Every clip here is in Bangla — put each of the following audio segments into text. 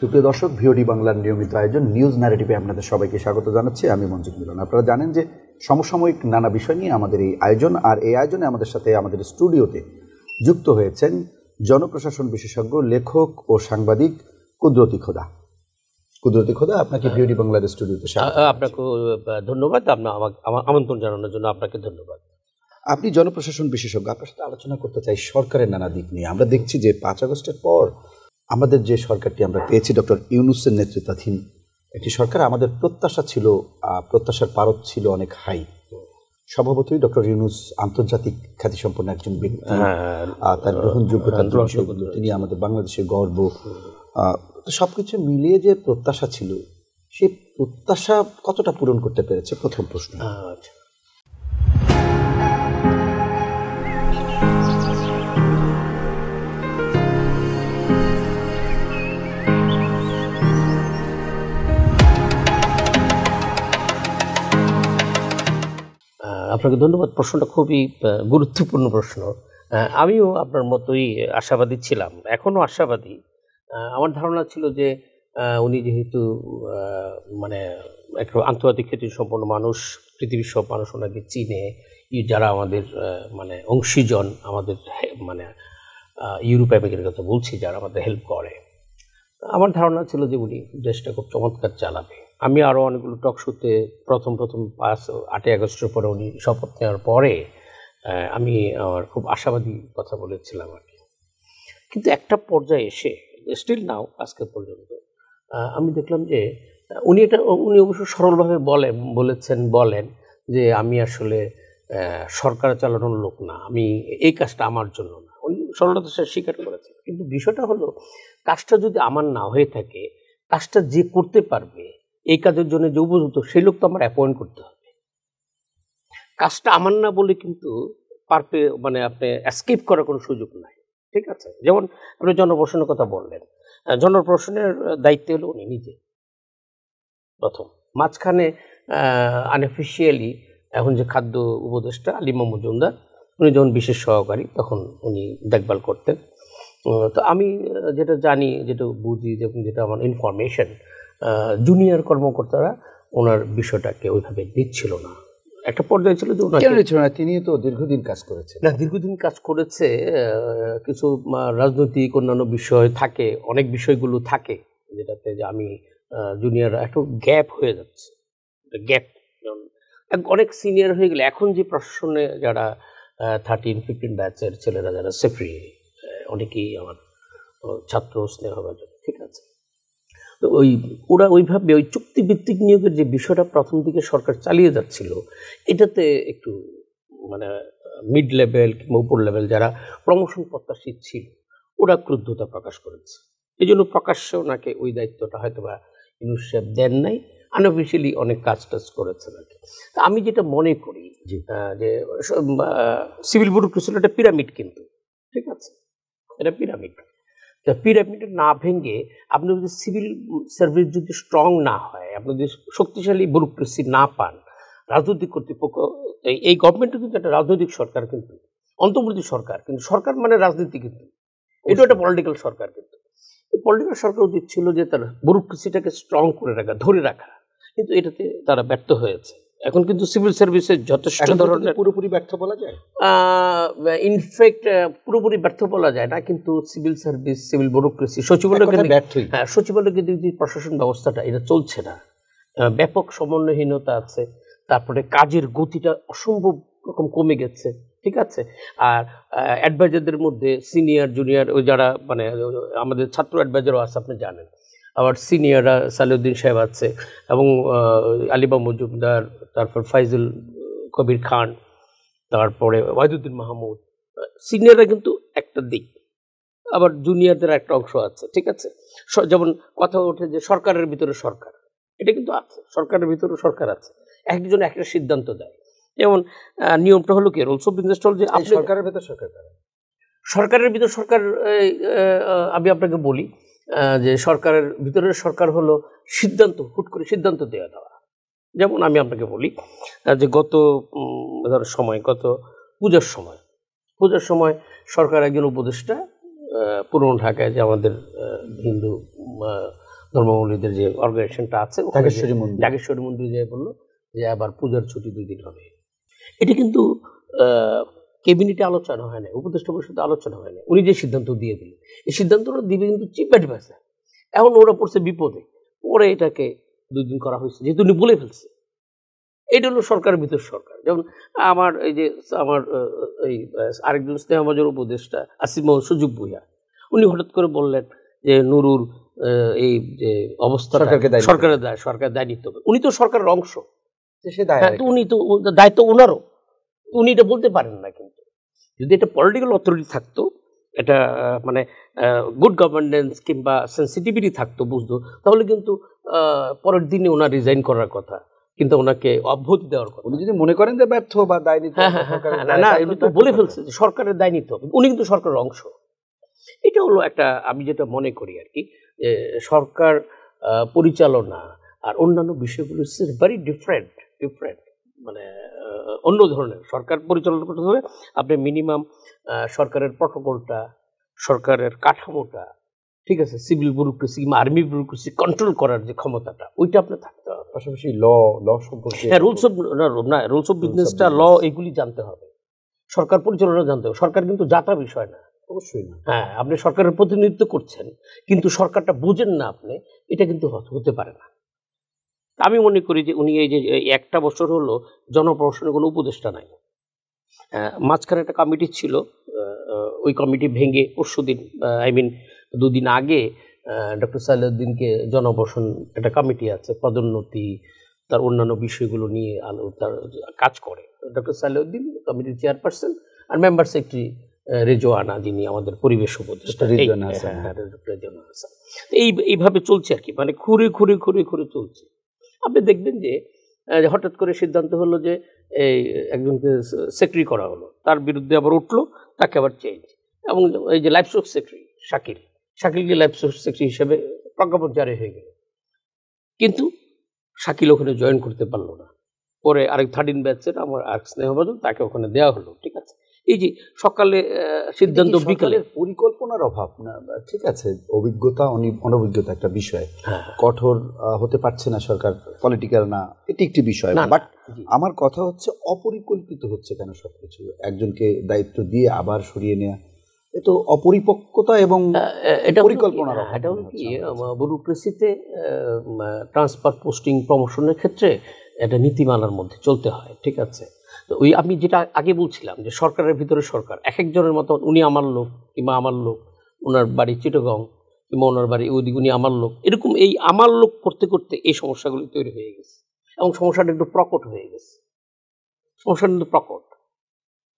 সুপ্রিয় দর্শক, ভিওডি বাংলার নিয়মিত আয়োজন নিউজ ন্যারেটিভে আপনাদের সবাইকে স্বাগত জানাচ্ছি। আমি মঞ্জিত মিলন। আপনারা জানেন যে সমসাময়িক নানা বিষয় নিয়ে আমাদের এই আয়োজন, আর এই আয়োজনে আমাদের সাথে আমাদের স্টুডিওতে যুক্ত হয়েছেন জনপ্রশাসন বিশেষজ্ঞ, লেখক ও সাংবাদিক কুদরতি খোদা। কুদরতি খোদা, আপনাকে ভিওডি বাংলার স্টুডিওতে আপনাকে ধন্যবাদ। আমার আমন্ত্রণ জানানোর জন্য আপনাকে ধন্যবাদ। আপনি জনপ্রশাসন বিশেষজ্ঞ, আপনার সাথে আলোচনা করতে চাই সরকারের নানা দিক নিয়ে। আমরা দেখছি যে 5 আগস্টের পর আমাদের যে সরকারটি আমরা পেয়েছি ডক্টর ইউনূসের নেতৃত্বাধীন একটি সরকার, আমাদের প্রত্যাশা ছিল, প্রত্যাশার পারদ ছিল অনেক হাই। স্বভাবতই ডক্টর ইউনূস আন্তর্জাতিক খ্যাতিসম্পন্ন একজন ব্যক্তি, তার গ্রহণযোগ্যতা, তিনি আমাদের বাংলাদেশের গর্ব, সবকিছু মিলিয়ে যে প্রত্যাশা ছিল, সেই প্রত্যাশা কতটা পূরণ করতে পেরেছে, প্রথম প্রশ্ন। আপনাকে ধন্যবাদ। প্রশ্নটা খুবই গুরুত্বপূর্ণ প্রশ্ন। আমিও আপনার মতোই আশাবাদী ছিলাম, এখনও আশাবাদী। আমার ধারণা ছিল যে উনি যেহেতু মানে একটা আন্তর্জাতিক খ্যাতি সম্পন্ন মানুষ, পৃথিবীর সব মানুষ ওনাকে চিনে, যারা আমাদের মানে অংশীজন, আমাদের মানে ইউরোপ আমেরিকার কথা বলছি, যারা আমাদের হেল্প করে, আমার ধারণা ছিল যে উনি দেশটা খুব চমৎকার চালাবে। আমি আরও অনেকগুলো টক শোতে প্রথম 8ই আগস্টের পরে উনি শপথ নেওয়ার পরে আমি আমার খুব আশাবাদী কথা বলেছিলাম আর কি। কিন্তু একটা পর্যায়ে এসে, স্টিল নাও আজকে পর্যন্ত, আমি দেখলাম যে উনি অবশ্য সরলভাবে বলেন যে আমি আসলে সরকার চালানোর লোক না, আমি এই কাজটা আমার জন্য না। উনি সরলতা স্বীকার করেছেন। কিন্তু বিষয়টা হলো, কাজটা যদি আমার না হয়ে থাকে, কাজটা যে করতে পারবে, এই কাজের জন্য যে উপযুক্ত, সেই লোক তো আমার অ্যাপয়েন্ট করতে হবে। কাজটা আমার না বলে কিন্তু মানে আপনি এসকেপ করার কোনো সুযোগ নাই, ঠিক আছে? যেমন আপনি জনপ্রশাসনের কথা বললেন, জনপ্রশাসনের দায়িত্ব হলো উনি নিজে প্রথম। মাঝখানে আনঅফিসিয়ালি এখন যে খাদ্য উপদেষ্টা আলিমা মজুমদার, উনি যখন বিশেষ সহকারী, তখন উনি দেখভাল করতেন। তো আমি যেটা জানি, যেটা বুঝি, যেটা আমার ইনফরমেশন, জুনিয়র কর্মকর্তারা ওনার বিষয়টাকে ওইভাবে দিচ্ছিল না। একটা পর্যায়ে ছিল যে তিনি তো দীর্ঘদিন কাজ করেছেন। না, দীর্ঘদিন কাজ করেছে, কিছু রাজনৈতিক অন্যান্য বিষয় থাকে, অনেক বিষয়গুলো থাকে যেটাতে যে আমি জুনিয়ররা একটু গ্যাপ হয়ে যাচ্ছে। গ্যাপ অনেক সিনিয়র হয়ে গেলে, এখন যে প্রশাসনে যারা 13-15 ব্যাচের ছেলেরা, যারা সেক্রেটারি, অনেকেই আমার ছাত্র স্নেহভাজন, ঠিক আছে? তো ওরা ওইভাবে ওই চুক্তিভিত্তিক নিয়োগের যে বিষয়টা প্রথম দিকে সরকার চালিয়ে যাচ্ছিল, এটাতে একটু মানে মিড লেভেল কিংবা উপর লেভেল যারা প্রমোশন প্রত্যাশী ছিল, ওরা ক্রুদ্ধতা প্রকাশ করেছে। এই জন্য প্রকাশ্যে ওনাকে ওই দায়িত্বটা হয়তো বা ইউনূস সাহেব দেন নাই, আনঅফিসিয়ালি অনেক কাজ টাজ করেছেন আর কি। আমি যেটা মনে করি যে সিভিল ব্যুরোক্রেসি একটা পিরামিড, কিন্তু ঠিক আছে, এটা পিরামিড। পিরামিড না ভেঙে আপনি যদি সিভিল সার্ভিস যদি স্ট্রং না হয়, আপনি যদি শক্তিশালী ব্যুরোক্রেসি না পান, রাজনৈতিক কর্তৃপক্ষ, এই গভর্নমেন্টও কিন্তু একটা রাজনৈতিক সরকার, কিন্তু অন্তর্বর্তী সরকার, কিন্তু সরকার মানে রাজনীতি, কিন্তু এটা একটা পলিটিক্যাল সরকার। কিন্তু এই পলিটিক্যাল সরকার উচিত ছিল যে তার ব্যুরোক্রেসিটাকে স্ট্রং করে রাখা, ধরে রাখা, কিন্তু এটাতে তারা ব্যর্থ হয়েছে। এখন কিন্তু সিভিল সার্ভিসের যথেষ্ট ধরনের, পুরোপুরি ব্যর্থ বলা যায়, ইনফ্যাক্ট পুরোপুরি ব্যর্থ বলা যায় না, কিন্তু সিভিল সার্ভিস, সিভিল ব্যুরোক্রেসি, সচিবালয় কিন্তু প্রশাসন ব্যবস্থাটা এটা চলছে না, ব্যাপক সমন্বয়হীনতা আছে। তারপরে কাজের গতিটা অসম্ভব রকম কমে গেছে, ঠিক আছে? আর অ্যাডভাইজারদের মধ্যে সিনিয়র জুনিয়র, ওই যারা মানে আমাদের ছাত্র অ্যাডভাইজারও আছে, আপনি জানেন, আবার সিনিয়ররা সালেউদ্দিন সাহেব আছে, এবং আলিমা মজুমদার, তারপর ফাইজুল কবির খান, তারপরে ওয়াহিদুদ্দিন মাহমুদ। সিনিয়ররা কিন্তু একটা দিক, আবার জুনিয়রদের একটা অংশ আছে, ঠিক আছে? যেমন কথা ওঠে যে সরকারের ভিতরে সরকার, এটা কিন্তু আছে, সরকারের ভিতরে সরকার আছে, একজন একটা সিদ্ধান্ত দেয়। যেমন নিয়মটা হলো কি, রুলস অফ বিজনেস যে সরকারের ভিতর সরকার, সরকারের ভিতর সরকার, আমি আপনাকে বলি যে সরকারের ভিতরের সরকার হলো সিদ্ধান্ত, হুট করে সিদ্ধান্ত দেওয়া। যেমন আমি আপনাকে বলি যে গত পূজার সময় সরকার একজন উপদেষ্টা পুরনো ঢাকায়, যে আমাদের হিন্দু ধর্মাবলম্বীদের যে অর্গানাইজেশনটা আছে ঢাকেশ্বরী মন্দিরে যে বললো যে আবার পূজার ছুটি 2 দিন হবে। এটা কিন্তু ক্যাবিনেটে আলোচনা হয় না, উপদেষ্টা পরিষদে আলোচনা হয় না, উনি যে সিদ্ধান্ত দিয়ে দিলেন, এই সিদ্ধান্তটা দিবে কিন্তু চিফ অ্যাডভাইজার। এখন ওরা পড়ছে বিপদে, পরে এটাকে 2 দিন করা হয়েছে যেহেতু উনি বলে ফেলছে। এটা হলো সরকারের ভিতর সরকার। যেমন আমার এই আরেকজন স্নেহভাজন উপদেষ্টা আসিফ মাহমুদ সুযোগ ভূঁইয়া, উনি হঠাৎ করে বললেন যে নুরুর এই যে অবস্থা সরকারের দায় নিতে হবে। উনি তো সরকারের অংশ, উনি তো দায়িত্ব ওনারও, উনি এটা বলতে পারেন না। কিন্তু যদি এটা পলিটিক্যাল অথরিটি থাকতো, এটা মানে গুড গভর্নেন্স কিংবা সেন্সিটিভিটি থাকতো, বুঝতো, তাহলে কিন্তু পরের দিনে ওনার রিজাইন করার কথা, কিন্তু ওনাকে অব্যাহতি দেওয়ার কথা। উনি যদি মনে করেন যে ব্যর্থ বা দায় নিতে না, উনি তো বলে ফেলছে যে সরকারের দায় নিতে হবে, উনি কিন্তু সরকারের অংশ। এটা হলো একটা, আমি যেটা মনে করি আর কি, যে সরকার পরিচালনা আর অন্যান্য বিষয়গুলো ভেরি ডিফারেন্ট, মানে অন্য ধরনের। সরকার পরিচালনা করতে হবে, আপনি মিনিমাম সরকারের প্রটোকলটা, সরকারের কাঠামোটা, ঠিক আছে, সিভিল ব্যুরোক্রেসি কিংবা আর্মি ব্যুরোক্রেসি কন্ট্রোল করার যে ক্ষমতাটা, ওইটা আপনার থাকতে হবে। পাশাপাশি ল সম্পর্কে, হ্যাঁ, রুলস অফ বিজনেসটা, ল, এগুলি জানতে হবে, সরকার পরিচালনা জানতে হবে। সরকার কিন্তু যাতা বিষয় না, অবশ্যই না। হ্যাঁ, আপনি সরকারের প্রতিনিধিত্ব করছেন কিন্তু সরকারটা বুঝেন না আপনি, এটা কিন্তু হতে পারে না। আমি মনে করি যে উনি এই যে 1টা বছর হলো জনপ্রশাসনের কোনো উপদেষ্টা নাই। মাঝখানে একটা কমিটি ছিল, ওই কমিটি ভেঙে পরশুদিন, 2 দিন আগে ডক্টর সালেউদ্দিনকে জনপ্রশাসন একটা কমিটি আছে, পদোন্নতি, তার অন্যান্য বিষয়গুলো নিয়ে তার কাজ করে। ডক্টর সালেউদ্দিন কমিটির চেয়ারপারসন, আর মেম্বার সেক্রেটারি রেজওয়ানা, যিনি আমাদের পরিবেশ উপদেষ্টা, এইভাবে চলছে আর কি, মানে খুঁড়ে চলছে। আপনি দেখবেন যে হঠাৎ করে সিদ্ধান্ত হলো যে এই একজনকে সেক্রেটারি করা হলো, তার বিরুদ্ধে আবার উঠলো, তাকে আবার চেঞ্জ। এবং এই যে লাইফস্টক সেক্রেটারি শাকিলকে লাইফস্টক সেক্রেটারি হিসেবে প্রজ্ঞাপন জারি হয়ে গেল, কিন্তু শাকিল ওখানে জয়েন করতে পারলো না। পরে আরেক 13 ব্যাচের আমার আর স্নেহভাজন, তাকে ওখানে দেওয়া হলো। ঠিক আছে, এই যে সকালে সিদ্ধান্ত, বিকালের পরিকল্পনার অভাব না, ঠিক আছে, অভিজ্ঞতা অনভিজ্ঞতা একটা বিষয়, কঠোর হতে পারছে না সরকার, পলিটিক্যাল না, এটি একটি বিষয়। বাট আমার কথা হচ্ছে অপরিকল্পিত হচ্ছে কেন সবকিছু, একজনকে দায়িত্ব দিয়ে আবার সরিয়ে নেওয়া, এ তো অপরিপক্কতা এবং পরিকল্পনার অভাব। এটা হলো কি, ব্যুরোক্রেসিতে ট্রান্সফার, পোস্টিং, প্রমোশনের ক্ষেত্রে এটা নীতিমালার মধ্যে চলতে হয়। ঠিক আছে, তো ওই আমি যেটা আগে বলছিলাম যে সরকারের ভিতরে সরকার, এক একজনের মতো, উনি আমার লোক কিংবা আমার লোক, ওনার বাড়ি চিটাগং কিংবা ওনার বাড়ি ওইদিক, উনি আমার লোক, এরকম এই আমার লোক করতে করতে এই সমস্যাগুলি তৈরি হয়ে গেছে, এবং সমস্যাটা একটু প্রকট হয়ে গেছে, সমস্যাটা কিন্তু প্রকট।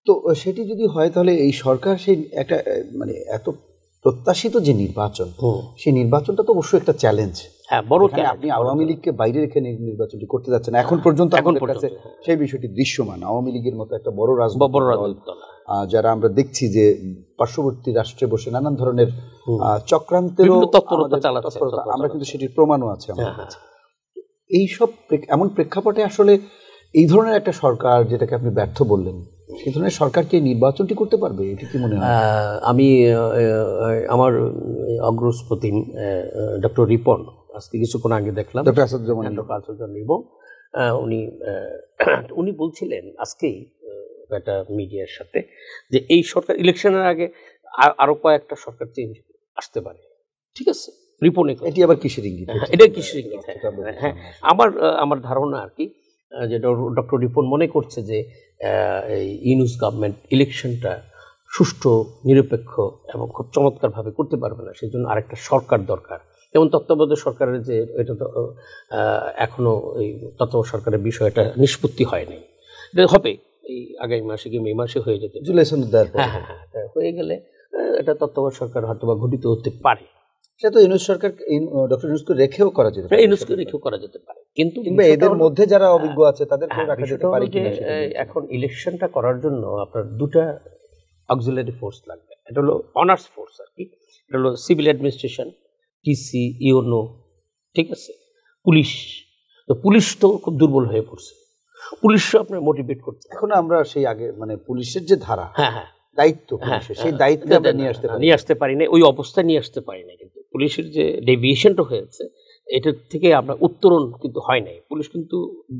তো সেটি যদি হয় তাহলে এই সরকার সেই একটা মানে এত প্রত্যাশিত যে নির্বাচন, সেই নির্বাচনটা তো অবশ্যই একটা চ্যালেঞ্জ। হ্যাঁ, বড়। আপনি আওয়ামী লীগকে বাইরে রেখে নির্বাচনটি করতে যাচ্ছেন, এখন পর্যন্ত সেই বিষয়টি দৃশ্যমান। আওয়ামী লীগের মতো একটা বড় রাজনৈতিক দল, যারা আমরা দেখছি যে পার্শ্ববর্তী রাষ্ট্রে বসে নানান ধরনের চক্রান্তেরও আমরা কিন্তু সেটির প্রমাণও আছে আমাদের কাছে। এইসব এমন প্রেক্ষাপটে আসলে এই ধরনের একটা সরকার, যেটাকে আপনি ব্যর্থ বললেন, সেই ধরনের সরকার কি নির্বাচনটি করতে পারবে, এটি কি মনে হয়? আমি আমার অগ্রস্পতিম ডক্টর রিপন, আজকে কিছুক্ষণ আগে দেখলাম, ডক্টর আসাদুজ্জামান রিপন, উনি বলছিলেন আজকেই একটা মিডিয়ার সাথে যে এই সরকার ইলেকশনের আগে আরো কয়েকটা সরকার চেঞ্জ আসতে পারে। ঠিক আছে, রিপনে এটি আবার কিসের ইঙ্গিত? এটা কিসের ইঙ্গিত? হ্যাঁ, আমার ধারণা আর কি, যে ডক্টর রিপন মনে করছে যে এই ইউনূস গভর্নমেন্ট ইলেকশনটা সুষ্ঠু, নিরপেক্ষ এবং খুব চমৎকারভাবে করতে পারবে না, সেই জন্য আরেকটা সরকার দরকার। যেমন তত্ত্বাবধায়ক সরকারের যে এটা তো এখনো এই তত্ত্বাবধায়ক সরকারের বিষয়টা নিষ্পত্তি হয়নি, এটা হবে এই আগামী মাসে কি মে মাসে হয়ে যেতে, হ্যাঁ, হয়ে গেলে এটা তত্ত্বাবধায়ক সরকার হয়তো বা গঠিত হতে পারে। সেটা তো ইউনূস সরকার, ডক্টর ইউনূসকে রেখেও করা যেতে পারে, ইউনূসকে রেখেও করা যেতে পারে, কিন্তু এদের মধ্যে যারা অভিজ্ঞ আছে তাদেরকে রাখা যেতে পারে। এখন ইলেকশনটা করার জন্য আপনার 2টা অক্সিলারি ফোর্স লাগবে। এটা হলো অনার্স ফোর্স আর কি, এটা হলো সিভিল অ্যাডমিনিস্ট্রেশন, টিসি, ইউনো, ঠিক আছে, পুলিশ। তো পুলিশ তো খুব দুর্বল হয়ে পড়ছে, পুলিশও আপনার মোটিভেট করছে। এখন আমরা সেই আগে মানে পুলিশের যে ধারা, দায়িত্ব, সেই দায়িত্ব আমরা নিয়ে আসতে পারি না, ওই অবস্থায় নিয়ে আসতে পারি না। কিন্তু পুলিশের যে ডেভিয়েশনটা হয়েছে এটা থেকে আমরা উত্তরণ কিন্তু হয় নাই, পুলিশ কিন্তু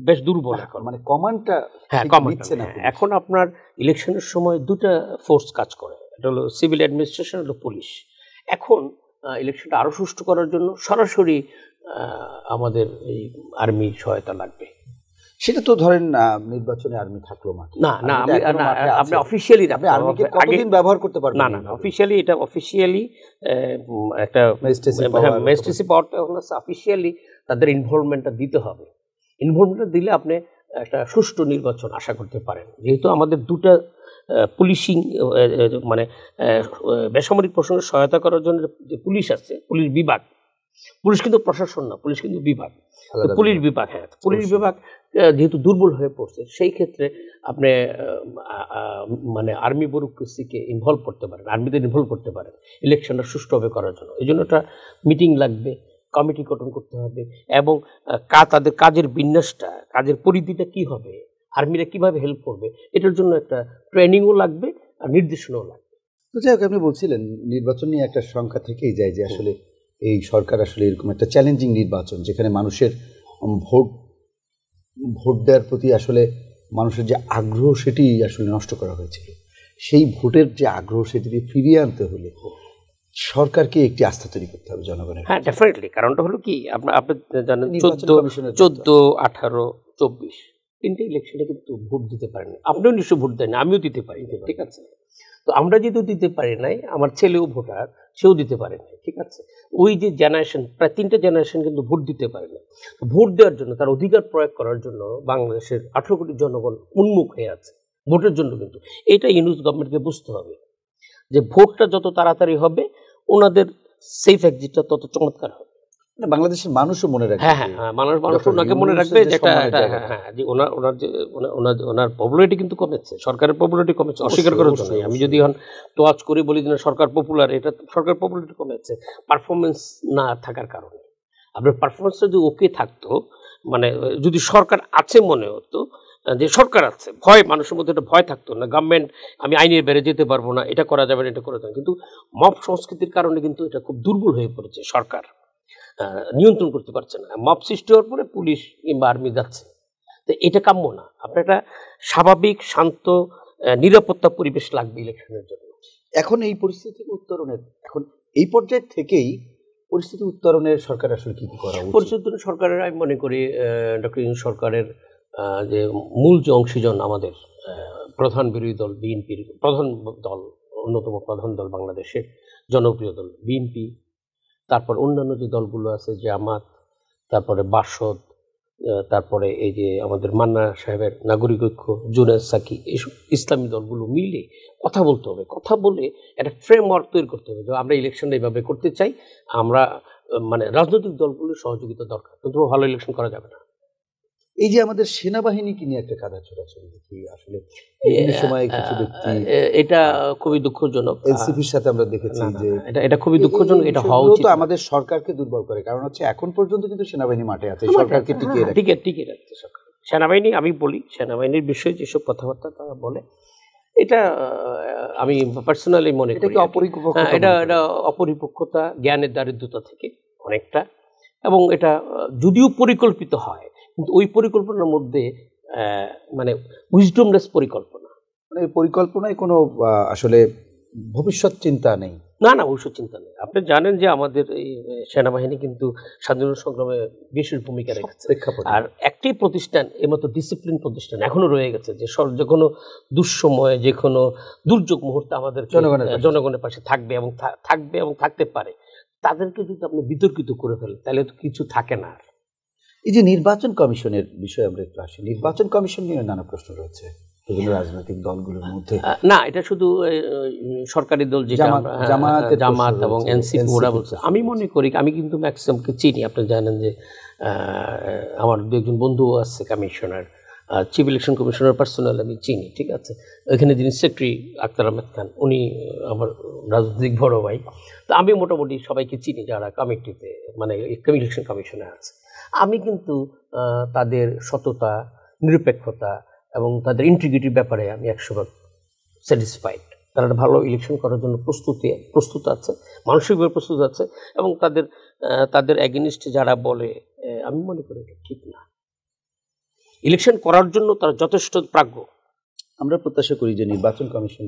বেশ দুর্বল এখন, মানে কমান্ডটা হ্যাঁ দিচ্ছে না পুলিশ। এখন আপনার ইলেকশনের সময় দুটা ফোর্স কাজ করে, এটা হলো সিভিল অ্যাডমিনিস্ট্রেশন, হলো পুলিশ। এখন ইলেকশনটা আরো সুষ্ঠু করার জন্য সরাসরি আমাদের এই আর্মির সহায়তা লাগবে। সেটা তো ধরেন নির্বাচনে আর্মি থাকলো মাঠে, না না আর্মিটা এখনো না, মাঠে আপনি আছে। অফিসিয়ালি আপনি আর্মিকে কতদিন ব্যবহার করতে পারবেন? না না, অফিসিয়ালি এটা অফিসিয়ালি একটা ম্যাজিস্ট্রেসি পাওয়ারটা হচ্ছে অফিসিয়ালি তাদের ইনভলভমেন্টটা দিতে হবে। ইনভলভমেন্টটা দিলে আপনি একটা সুষ্ঠু নির্বাচন আশা করতে পারেন। যেহেতু আমাদের দুটা পুলিশিং মানে বেসামরিক প্রসঙ্গে সহায়তা করার জন্য যে পুলিশ আছে, পুলিশ বিভাগ, পুলিশ কিন্তু প্রশাসন না, পুলিশ কিন্তু বিভাগ, পুলিশ বিভাগ, হ্যাঁ পুলিশ বিভাগ যেহেতু দুর্বল হয়ে পড়ছে, সেই ক্ষেত্রে আপনি মানে আর্মি ব্যুরোক্রেসিকে ইনভলভ করতে পারেন, আর্মিদের ইনভলভ করতে পারেন ইলেকশনটা সুষ্ঠুভাবে করার জন্য। এই জন্য একটা মিটিং লাগবে, কমিটি গঠন করতে হবে, এবং তাদের কাজের বিন্যাসটা, কাজের পরিধিটা কি হবে, আর্মিরা কিভাবে হেল্প করবে, এটার জন্য একটা ট্রেনিংও লাগবে আর নির্দেশনাও লাগবে। তো যাই হোক, আপনি বলছিলেন নির্বাচন নিয়ে একটা সংখ্যা থেকেই যায় যে আসলে এই সরকার আসলে এরকম একটা চ্যালেঞ্জিং নির্বাচন, যেখানে মানুষের ভোট দেওয়ার প্রতি আসলে মানুষের যে আগ্রহ সেটি আসলে নষ্ট করা হয়েছিল। সেই ভোটের যে আগ্রহ সেটি ফিরিয়ে আনতে হলে সরকারকে একটি আস্থা তৈরি করতে হবে জনগণের। হ্যাঁ ডেফিনেটলি, কারণটা হলো কি, আপনি জানেন 14, 18, 24 তিনটে ইলেকশনে কিন্তু ভোট দিতে পারেনি। আপনিও নিশ্চয় ভোট দেন, আমিও দিতে পারি, ঠিক আছে। তো আমরা যেহেতু দিতে পারি নাই, আমার ছেলেও ভোটার, সেও দিতে পারে নাই, ঠিক আছে। ওই যে জেনারেশন, প্রায় 3টে জেনারেশন কিন্তু ভোট দিতে পারে না। ভোট দেওয়ার জন্য, তার অধিকার প্রয়োগ করার জন্য বাংলাদেশের 18 কোটি জনগণ উন্মুখ হয়ে আছে ভোটের জন্য। কিন্তু এটা ইউনুস গভর্নমেন্টকে বুঝতে হবে যে ভোটটা যত তাড়াতাড়ি হবে, ওনাদের সেফ এক্সিটটা তত চমৎকার হবে। বাংলাদেশের মানুষও মনে রাখবে। হ্যাঁ হ্যাঁ, মানুষ ওনাকে মনে রাখবে, যেটা হ্যাঁ যে ওনার পপুলারিটি কিন্তু কমেছে, সরকারের পপুলারিটি কমেছে, অস্বীকার করার জন্য। আমি যদি এখন তোয়াজ করে বলি যে সরকার পপুলার, এটা সরকার পপুলারিটি কমেছে পারফরমেন্স না থাকার কারণে। আপনার পারফরমেন্সটা যদি ওকে থাকতো, মানে যদি সরকার আছে মনে হতো যে সরকার আছে, ভয়, মানুষের মধ্যে একটা ভয় থাকতো না, গভর্নমেন্ট আমি আইনের বেড়ে যেতে পারবো না, এটা করা যাবে না, এটা করা যাবে। কিন্তু মব সংস্কৃতির কারণে কিন্তু এটা খুব দুর্বল হয়ে পড়েছে, সরকার নিয়ন্ত্রণ করতে পারছে না। মব সৃষ্টি হওয়ার পরে পুলিশ কিংবা আর্মি যাচ্ছে, তো এটা কাম্য না। আপনার একটা স্বাভাবিক শান্ত নিরাপত্তা পরিবেশ লাগবে ইলেকশনের জন্য। এখন এই পরিস্থিতি উত্তরণের, এখন এই পর্যায়ে থেকেই পরিস্থিতি উত্তরণের সরকার আসলে কি করা উচিত? পরিস্থিতি সরকারের, আমি মনে করি ডক্টর ইউনূস সরকারের যে মূল যে অংশীজন, আমাদের প্রধান বিরোধী দল বিএনপির প্রধান দল, অন্যতম প্রধান দল, বাংলাদেশের জনপ্রিয় দল বিএনপি, তারপর অন্যান্য যে দলগুলো আছে, জামাত, তারপরে বাসদ, তারপরে এই যে আমাদের মান্না সাহেবের নাগরিক ঐক্য, জুনায়েদ সাকি, এইসব ইসলামী দলগুলো মিলে কথা বলতে হবে। কথা বলে একটা ফ্রেমওয়ার্ক তৈরি করতে হবে যে আমরা ইলেকশনটা এইভাবে করতে চাই, আমরা মানে রাজনৈতিক দলগুলোর সহযোগিতা দরকার, কিন্তু ভালো ইলেকশন করা যাবে না। এই যে আমাদের সেনাবাহিনীকে নিয়ে একটা কাদা ছোড়াছড়ি দেখি আসলে বিভিন্ন সময় কিছু ব্যক্তি, এটা খুবই দুঃখজনক। এনসিপির সাথে আমরা দেখেছি যে এটা খুবই দুঃখজনক, এটা হওয়া উচিত। আমাদের সরকারকে দুর্বল করে, কারণ হচ্ছে এখন পর্যন্ত কিন্তু সেনাবাহিনী মাঠে আছে, সরকারকে টিকে রাখতে সরকার। সেনাবাহিনী, আমি বলি সেনাবাহিনীর বিষয়ে যেসব কথাবার্তা তারা বলে, এটা আমি পার্সোনালি মনে করি এটা অপরিপক্কতা, জ্ঞানের দারিদ্রতা থেকে অনেকটা, এবং এটা যদিও পরিকল্পিত হয়, কিন্তু ওই পরিকল্পনার মধ্যে মানে উইজডমলেস পরিকল্পনা, মানে পরিকল্পনায় কোনো আসলে ভবিষ্যৎ চিন্তা নেই। না না, ভবিষ্যৎ চিন্তা নেই। আপনি জানেন যে আমাদের এই সেনাবাহিনী কিন্তু স্বাধীনতা সংগ্রামে বিশেষ ভূমিকা রেখেছে, আর একটি প্রতিষ্ঠান, এর মতো ডিসিপ্লিন প্রতিষ্ঠান এখনো রয়ে গেছে, যে যে কোনো দুঃসময়ে, যে কোনো দুর্যোগ মুহূর্তে আমাদের জনগণের পাশে থাকবে এবং থাকতে পারে। তাদেরকে যদি আপনি বিতর্কিত করে ফেলেন, তাহলে তো কিছু থাকে না। এই যে নির্বাচন কমিশনের বিষয়ে আমরা একটু আসি, নির্বাচন কমিশন নিয়ে নানা প্রশ্ন রয়েছে বিভিন্ন রাজনৈতিক দলগুলোর মধ্যে। না, এটা শুধু সরকারি দল, যেটা জামাত এবং এনসিপি, ওরা বলছে। আমি মনে করি, আমি কিন্তু ম্যাক্সিমামকে চিনি, আপনি জানেন যে আমার দু একজন বন্ধু আছে commissioner, chief election commissioner personal আমি চিনি, ঠিক আছে। ওইখানে যিনি সেক্রেটারি আক্তার আহমেদ খান, উনি আমার রাজনৈতিক বড় ভাই। তো আমি মোটামুটি সবাইকে চিনি যারা কমিটিতে, মানে ইলেকশন কমিশনে আছে। আমি কিন্তু তাদের সততা, নিরপেক্ষতা এবং তাদের ইন্টিগ্রিটির ব্যাপারে আমি 100% স্যাটিসফাইড। তারা ভালো ইলেকশন করার জন্য প্রস্তুত আছে, মানসিকভাবে প্রস্তুত আছে, এবং তাদের তাদের এগেনিস্টে যারা বলে, আমি মনে করি এটা ঠিক না। ইলেকশন করার জন্য তারা যথেষ্ট প্রাজ্ঞ। আমরা প্রত্যাশা করি যে নির্বাচন কমিশন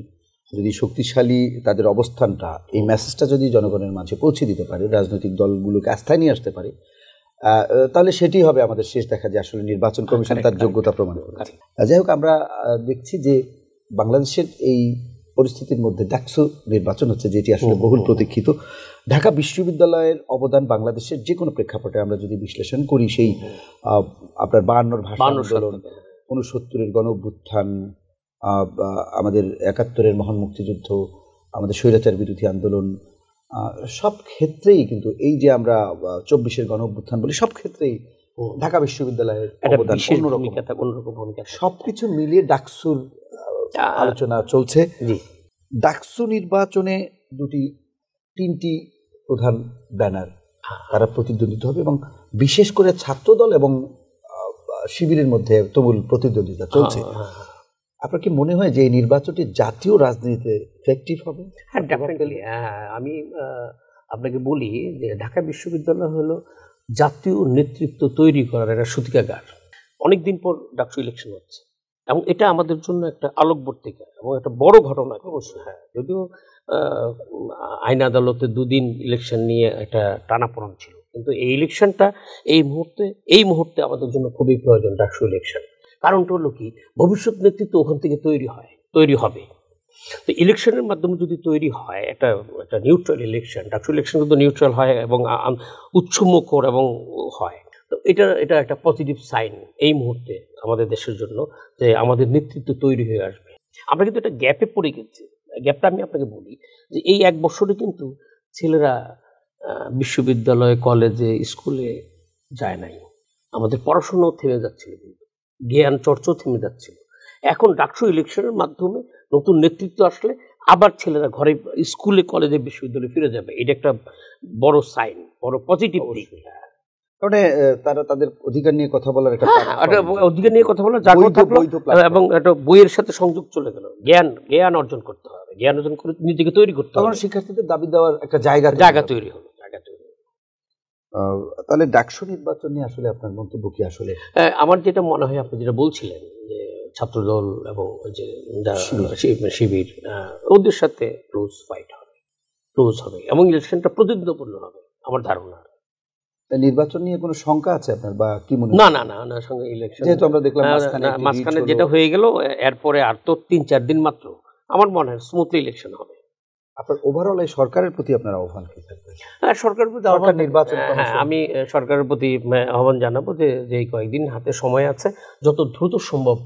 যদি শক্তিশালী তাদের অবস্থানটা, এই মেসেজটা যদি জনগণের মাঝে পৌঁছে দিতে পারে, রাজনৈতিক দলগুলোকে আস্থায় নিয়ে আসতে পারে, তাহলে সেটি হবে আমাদের শেষ দেখা, যে আসলে নির্বাচন কমিশন তার যোগ্যতা প্রমাণ করেছে। যাই হোক, আমরা দেখছি যে বাংলাদেশের এই পরিস্থিতির মধ্যে ডাকসু নির্বাচন হচ্ছে, যেটি আসলে বহুল প্রতীক্ষিত। ঢাকা বিশ্ববিদ্যালয়ের অবদান বাংলাদেশের যে কোনো প্রেক্ষাপটে আমরা যদি বিশ্লেষণ করি, সেই আপনার 52 ভাষা আন্দোলন, 69-এর গণ অভ্যুত্থান, আমাদের 71-এর মহান মুক্তিযুদ্ধ, আমাদের স্বৈরাচার বিরোধী আন্দোলন, সব ক্ষেত্রেই কিন্তু এই যে আমরা 24-এর গণ অভ্যুত্থান বলি, সব ক্ষেত্রেই ঢাকা বিশ্ববিদ্যালয়ের অবদান অন্যরকম ভূমিকা। সবকিছু মিলিয়ে ডাকসুর আলোচনা চলছে। ডাকসু নির্বাচনে তিনটি প্রধান ব্যানার তারা প্রতিদ্বন্দ্বিতা হবে, এবং বিশেষ করে ছাত্রদল এবং শিবিরের মধ্যে তুমুল প্রতিদ্বন্দ্বিতা চলছে। আপনার কি মনে হয় যে এই নির্বাচনটি জাতীয় রাজনীতিতে ইফেক্টিভ হবে? হ্যাঁ, ডেফিনেটলি। আমি আপনাকে বলি যে ঢাকা বিশ্ববিদ্যালয় হলো জাতীয় নেতৃত্ব তৈরি করার একটা সূতিকাগার। অনেকদিন পর ডাকসু ইলেকশন হচ্ছে, এবং এটা আমাদের জন্য একটা আলোকবর্তিকা এবং একটা বড় ঘটনা অবশ্যই। হ্যাঁ, যদিও আইন আদালতে 2 দিন ইলেকশন নিয়ে একটা টানাপোড়েন ছিল, কিন্তু এই ইলেকশনটা এই মুহূর্তে আমাদের জন্য খুবই প্রয়োজন। ডাকসু ইলেকশন কারণটা হলো কি, ভবিষ্যৎ নেতৃত্ব ওখান থেকে তৈরি হবে। তো ইলেকশনের মাধ্যমে যদি তৈরি হয় একটা নিউট্রাল ইলেকশন, ডাকসু ইলেকশন কিন্তু নিউট্রাল হয় এবং উৎসমুখর এবং হয়, তো এটা একটা পজিটিভ সাইন এই মুহূর্তে আমাদের দেশের জন্য, যে আমাদের নেতৃত্ব তৈরি হয়ে আসবে। আমরা কিন্তু একটা গ্যাপে পড়ে গেছি। গ্যাপটা আমি আপনাকে বলি যে এই 1 বছরে কিন্তু ছেলেরা বিশ্ববিদ্যালয়ে, কলেজে, স্কুলে যায় নাই। আমাদের পড়াশোনাও থেমে যাচ্ছিল, কিন্তু জ্ঞান চর্চাও থেমে যাচ্ছিল। এখন ডাকসু ইলেকশনের মাধ্যমে নতুন নেতৃত্ব আসলে আবার ছেলেরা ঘরে, স্কুলে, কলেজে, বিশ্ববিদ্যালয়ে ফিরে যাবে। এটা একটা বড় সাইন, বড় পজিটিভ দিক। কারণ তারা তাদের অধিকার নিয়ে কথা বলার অধিকার নিয়ে কথা বলার জায়গা থাকলো, এবং একটা বইয়ের সাথে সংযোগ চলে গেল। জ্ঞান অর্জন করতে হবে, জ্ঞান অর্জন করে নিজেকে তৈরি করতে হবে। শিক্ষার্থীদের দাবি দেওয়ার একটা জায়গা তৈরি হলো। তাহলে ডাকসু নির্বাচন নিয়ে আসলে আপনার মন্তব্য কি? আসলে আমার যেটা মনে হয়, আপনি যেটা বলছিলেন যে ছাত্রদল এবং যে শিবির, ওদের সাথে ক্লোজ ফাইট হবে এবং ইলেকশনটা প্রতিদ্বন্দ্বিপূর্ণ হবে আমার ধারণা। নির্বাচন নিয়ে কোনো শঙ্কা আছে আপনার, বা কি মনে? না, সঙ্গে ইলেকশন যেহেতু আমরা দেখলাম মাঝখানে যেটা হয়ে গেল, এরপরে আর তো 3-4 দিন মাত্র, আমার মনে হয় স্মুথলি ইলেকশন হবে। আপনার ওভারঅল এই সরকারের প্রতি আপনার আহ্বান কি থাকবে? সরকারের প্রতি নির্বাচন, আমি সরকারের প্রতি আহ্বান জানাবো যে এই কয়েকদিন হাতে সময় আছে, যত দ্রুত সম্ভব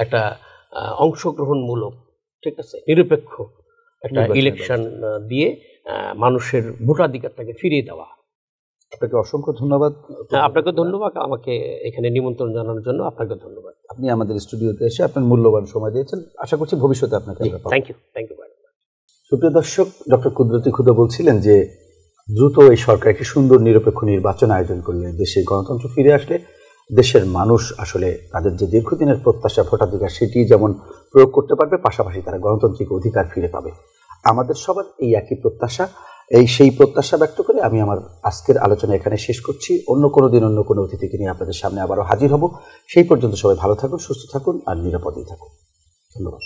একটা অংশগ্রহণমূলক, ঠিক আছে, নিরপেক্ষ একটা ইলেকশন দিয়ে মানুষের ভোটাধিকারটাকে ফিরিয়ে দেওয়া। আপনাকে অসংখ্য ধন্যবাদ। আপনাকে ধন্যবাদ আমাকে এখানে নিমন্ত্রণ জানানোর জন্য। আপনাকে ধন্যবাদ। আপনি আমাদের স্টুডিওতে এসে আপনার মূল্যবান সময় দিয়েছেন। আশা করছি ভবিষ্যতে আপনাকে। Thank you. সুপ্রিয় দর্শক, ডক্টর কুদরতি খুদা বলছিলেন যে দ্রুত এই সরকার একটি সুন্দর নিরপেক্ষ নির্বাচন আয়োজন করলে, দেশে গণতন্ত্র ফিরে আসলে দেশের মানুষ আসলে তাদের যে দীর্ঘদিনের প্রত্যাশা ভোটাধিকার, সেটি যেমন প্রয়োগ করতে পারবে, পাশাপাশি তারা গণতান্ত্রিক অধিকার ফিরে পাবে। আমাদের সবার এই একই প্রত্যাশা। সেই প্রত্যাশা ব্যক্ত করে আমি আমার আজকের আলোচনা এখানে শেষ করছি। অন্য কোনো দিন অন্য কোনো অতিথিকে নিয়ে আপনাদের সামনে আবারও হাজির হব। সেই পর্যন্ত সবাই ভালো থাকুন, সুস্থ থাকুন আর নিরাপদেই থাকুন। ধন্যবাদ।